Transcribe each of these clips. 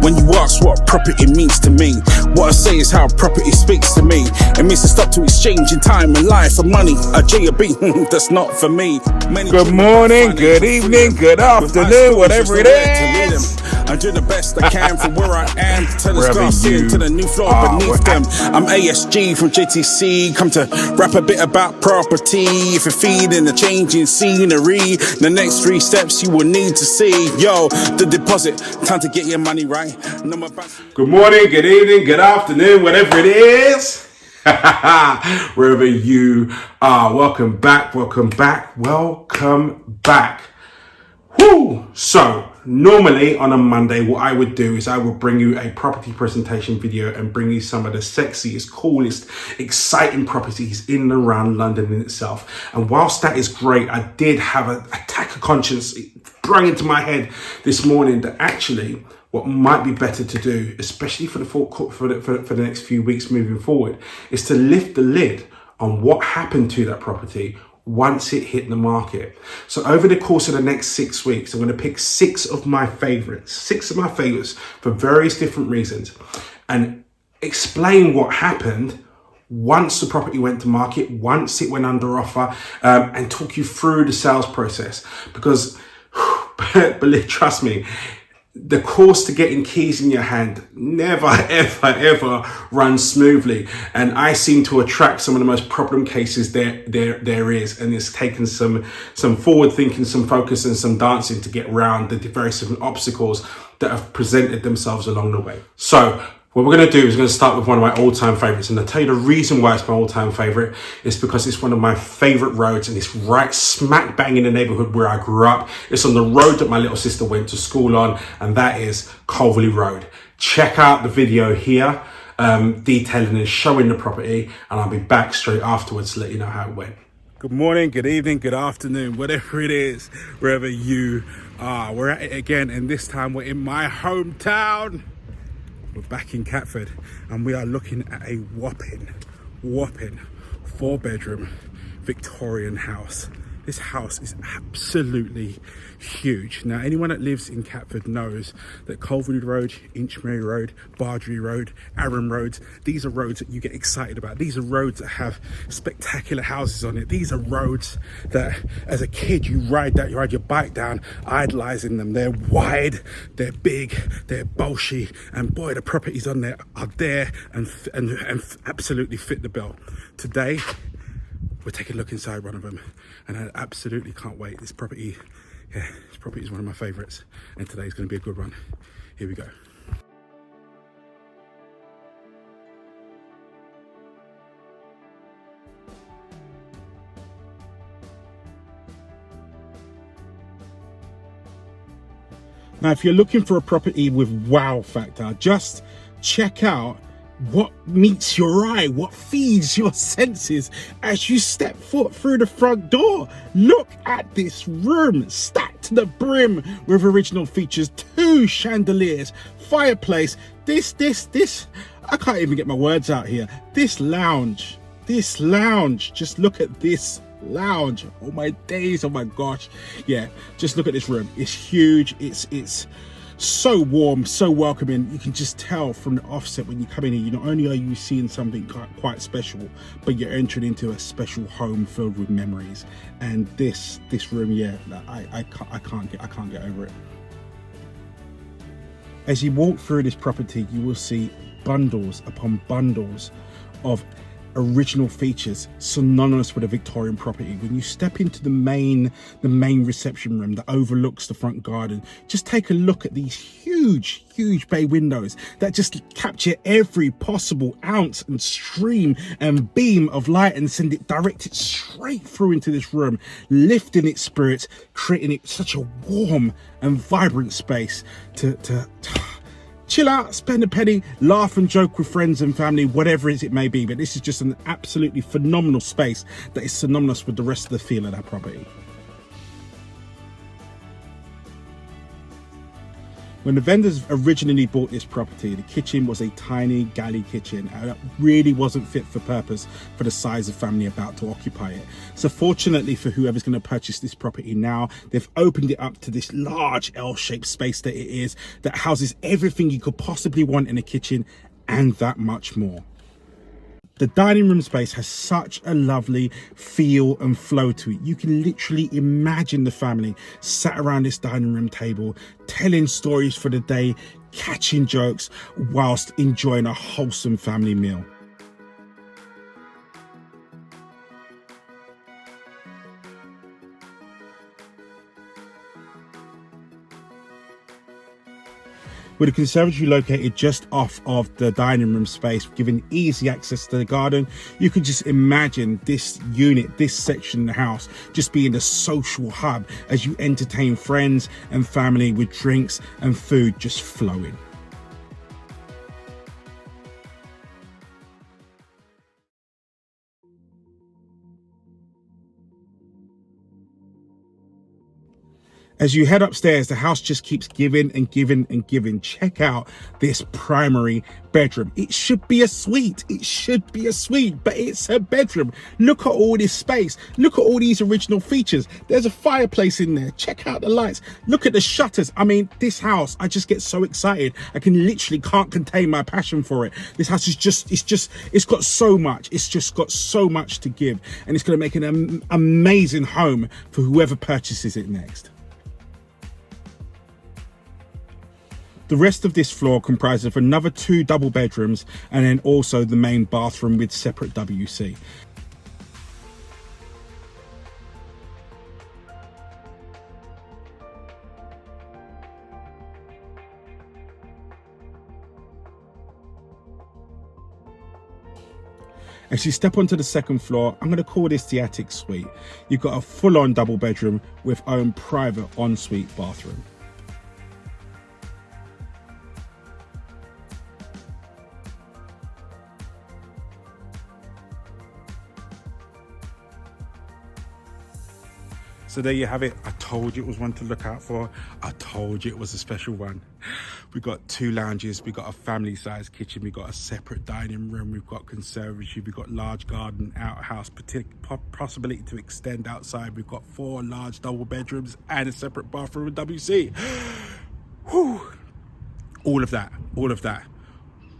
when you ask what property means to me. What I say is how property speaks to me. It means to stop to exchanging time and life for money. A J or B, that's not for me. Good morning, good evening, good afternoon, whatever it is. I do the best I can from where I am to turn the Wherever stars you into the new floor beneath them. I'm ASG from JTC, come to rap a bit about property. If you're feeding the changing scenery, the next 3 steps you will need to see. Yo, the deposit, time to get your money right. No more Good morning, good evening, good afternoon, whatever it is. Wherever you are, welcome back. Woo! So, normally on a Monday, what I would do is I would bring you a property presentation video and bring you some of the sexiest, coolest, exciting properties in and around London in itself. And whilst that is great, I did have an attack of conscience. It sprung into my head this morning that actually what might be better to do, especially for the next few weeks moving forward, is to lift the lid on what happened to that property once it hit the market. So over the course of the next 6 weeks, I'm going to pick six of my favorites for various different reasons, and explain what happened once the property went to market, once it went under offer, and talk you through the sales process. Because, trust me, the course to getting keys in your hand never, ever runs smoothly. And I seem to attract some of the most problem cases there is. And it's taken some forward thinking, some focus and some dancing to get around the various different obstacles that have presented themselves along the way. So what we're going to do is going to start with one of my all-time favorites. And I'll tell you the reason why it's my all-time favorite is because it's one of my favorite roads, and it's right smack bang in the neighborhood where I grew up. It's on the road that my little sister went to school on, and that is Culverley Road. Check out the video here, detailing and showing the property, and I'll be back straight afterwards to let you know how it went. Good morning, good evening, good afternoon, whatever it is, wherever you are. We're at it again, and this time we're in my hometown. We're back in Catford, and we are looking at a whopping 4-bedroom Victorian house. This house is absolutely huge. Now, anyone that lives in Catford knows that Culverley Road, Inchmary Road, Bardry Road, Arran Roads, these are roads that you get excited about. These are roads that have spectacular houses on it. These are roads that, as a kid, you ride your bike down, idolizing them. They're wide, they're big, they're bolshy, and boy, the properties on there are there and absolutely fit the bill. Today, we'll take a look inside one of them, and I absolutely can't wait. This property is one of my favorites, and today's going to be a good one. Here we go. Now, if you're looking for a property with wow factor, just check out what meets your eye, what feeds your senses as you step foot through the front door. Look at this room, stacked to the brim with original features, 2 chandeliers, fireplace, this, I can't even get my words out here. This lounge, just look at this lounge. Oh my days, oh my gosh. Yeah, just look at this room. It's huge, it's so warm, so welcoming. You can just tell from the offset when you come in here, not only are you seeing something quite special, but you're entering into a special home filled with memories. And this room, yeah, I can't get over it. As you walk through this property, you will see bundles upon bundles of original features synonymous with a Victorian property. When you step into the main reception room that overlooks the front garden, just take a look at these huge bay windows that just capture every possible ounce and stream and beam of light and direct it straight through into this room, lifting its spirits, creating it such a warm and vibrant space to chill out, spend a penny, laugh and joke with friends and family, whatever it may be. But this is just an absolutely phenomenal space that is synonymous with the rest of the feel of that property. When the vendors originally bought this property, the kitchen was a tiny galley kitchen and it really wasn't fit for purpose for the size of family about to occupy it. So fortunately for whoever's going to purchase this property now, they've opened it up to this large L-shaped space that it is, that houses everything you could possibly want in a kitchen and that much more. The dining room space has such a lovely feel and flow to it. You can literally imagine the family sat around this dining room table, telling stories for the day, catching jokes, whilst enjoying a wholesome family meal. With the conservatory located just off of the dining room space, giving easy access to the garden, you can just imagine this unit, this section of the house, just being a social hub as you entertain friends and family with drinks and food just flowing. As you head upstairs, the house just keeps giving and giving and giving. Check out this primary bedroom. It should be a suite. It should be a suite, but it's a bedroom. Look at all this space. Look at all these original features. There's a fireplace in there. Check out the lights. Look at the shutters. I mean, this house, I just get so excited. I can't contain my passion for it. This house is it's got so much. It's just got so much to give. And it's going to make an amazing home for whoever purchases it next. The rest of this floor comprises of another 2 double bedrooms and then also the main bathroom with separate WC. As you step onto the second floor, I'm going to call this the attic suite. You've got a full-on double bedroom with own private ensuite bathroom. So there you have it. I told you it was one to look out for. I told you it was a special one. We've got 2 lounges. We've got a family-sized kitchen. We've got a separate dining room. We've got conservatory. We've got large garden, outhouse, possibility to extend outside. We've got 4 large double bedrooms and a separate bathroom with WC. Whew. All of that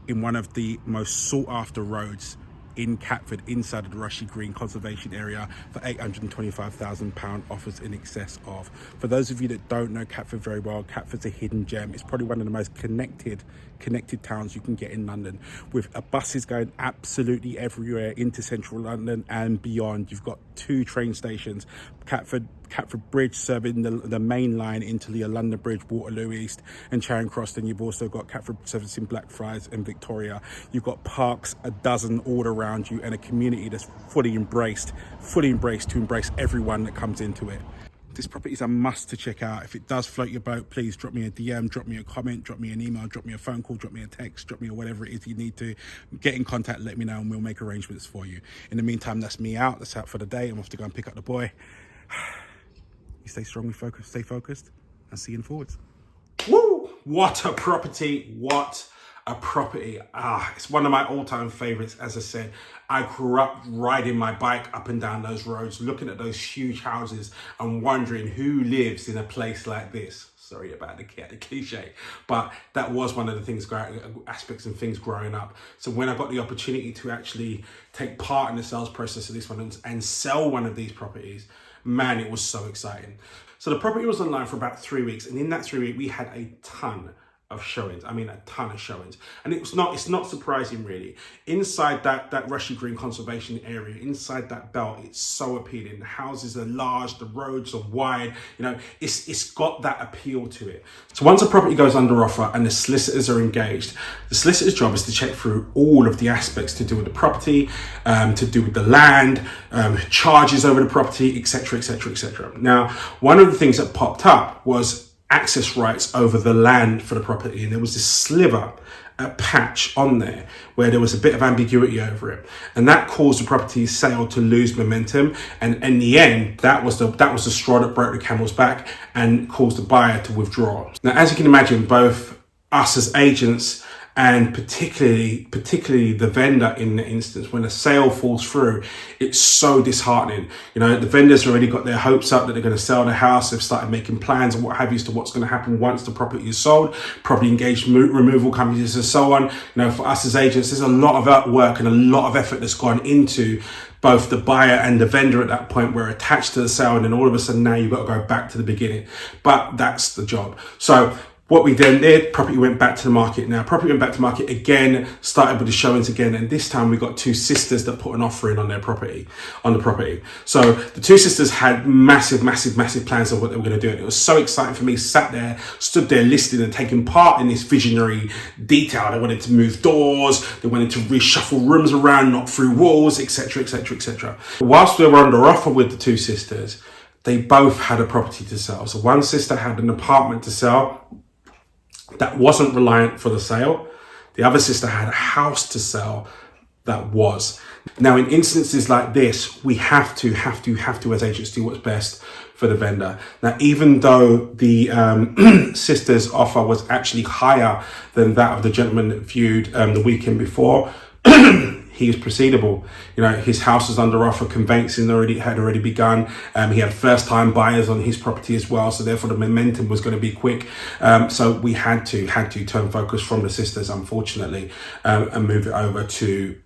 in one of the most sought-after roads in Catford, inside of the Rushy Green Conservation Area, for £825,000 offers in excess of. For those of you that don't know Catford very well, Catford's a hidden gem. It's probably one of the most connected towns you can get in London, with buses going absolutely everywhere into central London and beyond. You've got 2 train stations, Catford Bridge serving the main line into the London Bridge, Waterloo East and Charing Cross. Then you've also got Catford servicing Blackfriars and Victoria. You've got parks, a dozen all around you, and a community that's fully embraced to embrace everyone that comes into it. This property is a must to check out. If it does float your boat, please drop me a DM, drop me a comment, drop me an email, drop me a phone call, drop me a text, drop me whatever it is you need to. Get in contact, let me know, and we'll make arrangements for you. In the meantime, that's me out. That's out for the day. I'm off to go and pick up the boy. You stay strongly focused, stay focused, and see you in forwards. Woo! What a property. What a property. It's one of my all-time favorites. As I said, I grew up riding my bike up and down those roads, looking at those huge houses and wondering who lives in a place like this. Sorry about the cliche, but that was one of the things, aspects and things growing up. So when I got the opportunity to actually take part in the sales process of this one and sell one of these properties, man, it was so exciting. So the property was online for about 3 weeks, and in that 3 weeks we had a ton of showings. I mean, a ton of showings. And it's not surprising really. Inside that Rushy Green Conservation Area, inside that belt, it's so appealing. The houses are large, the roads are wide, it's got that appeal to it. So once a property goes under offer and the solicitors are engaged, the solicitor's job is to check through all of the aspects to do with the property, to do with the land, charges over the property, etc., etc., etc. Now, one of the things that popped up was access rights over the land for the property, and there was this sliver, a patch on there where there was a bit of ambiguity over it, and that caused the property sale to lose momentum. And in the end, that was the straw that broke the camel's back and caused the buyer to withdraw. Now, as you can imagine, both us as agents and particularly the vendor in the instance, when a sale falls through, it's so disheartening. You know, the vendors already got their hopes up that they're going to sell the house. They've started making plans and what have you as to what's going to happen once the property is sold, probably engaged removal companies and so on. You know, for us as agents, there's a lot of work and a lot of effort that's gone into both the buyer and the vendor. At that point, we're attached to the sale, and then all of a sudden now you've got to go back to the beginning. But that's the job. So what we then did, property went back to the market. Now, property went back to market again, started with the showings again, and this time we got two sisters that put an offer in on the property. So the two sisters had massive plans of what they were going to do. And it was so exciting for me, stood there listening and taking part in this visionary detail. They wanted to move doors, they wanted to reshuffle rooms around, knock through walls, etc., etc., etc. Whilst they were under offer with the two sisters, they both had a property to sell. So one sister had an apartment to sell that wasn't reliant for the sale. The other sister had a house to sell that was. Now, in instances like this, we have to as agents do what's best for the vendor. Now, even though the sister's offer was actually higher than that of the gentleman that viewed the weekend before, he is proceedable. You know, his house was under offer, conveyancing had already begun. He had first-time buyers on his property as well, so therefore the momentum was going to be quick. So we had to turn focus from the sisters, unfortunately, and move it over to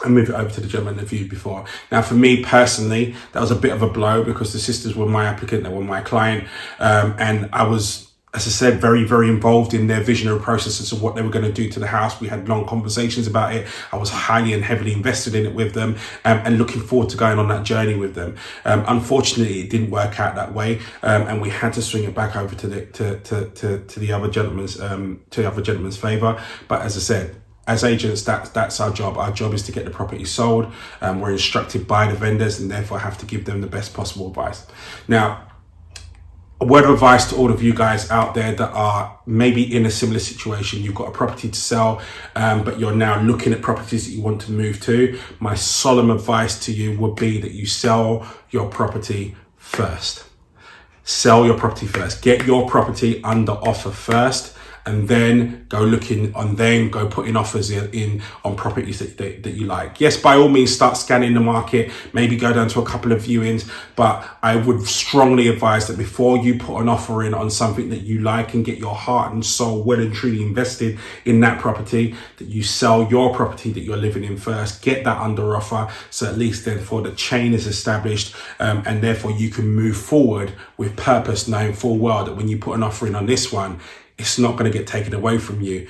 the gentleman that viewed before. Now, for me personally, that was a bit of a blow because the sisters were my applicant, they were my client, and I was, as I said, very, very involved in their visionary processes of what they were going to do to the house. We had long conversations about it. I was highly and heavily invested in it with them, and looking forward to going on that journey with them. Unfortunately, it didn't work out that way, and we had to swing it back over to the other gentleman's favour. But as I said, as agents, that's our job. Our job is to get the property sold. We're instructed by the vendors, and therefore have to give them the best possible advice. Now, a word of advice to all of you guys out there that are maybe in a similar situation. You've got a property to sell, but you're now looking at properties that you want to move to. My solemn advice to you would be that you sell your property first. Sell your property first. Get your property under offer first, and then go putting offers in on properties that you like. Yes, by all means, start scanning the market, maybe go down to a couple of viewings, but I would strongly advise that before you put an offer in on something that you like and get your heart and soul well and truly invested in that property, that you sell your property that you're living in first, get that under offer, so at least therefore the chain is established, and therefore you can move forward with purpose, knowing full well that when you put an offer in on this one, it's not going to get taken away from you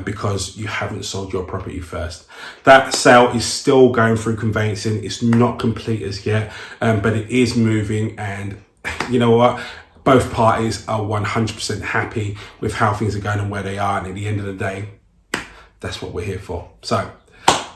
because you haven't sold your property first. That sale is still going through conveyancing. It's not complete as yet, but it is moving. And you know what? Both parties are 100% happy with how things are going and where they are. And at the end of the day, that's what we're here for. So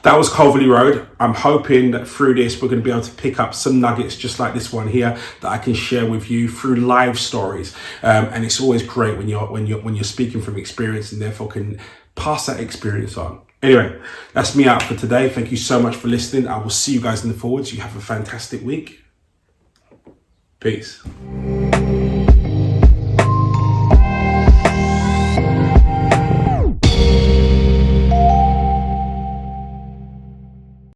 that was Culverley Road. I'm hoping that through this, we're going to be able to pick up some nuggets just like this one here that I can share with you through live stories. And it's always great when you're speaking from experience and therefore can pass that experience on. Anyway, that's me out for today. Thank you so much for listening. I will see you guys in the forwards. You have a fantastic week. Peace.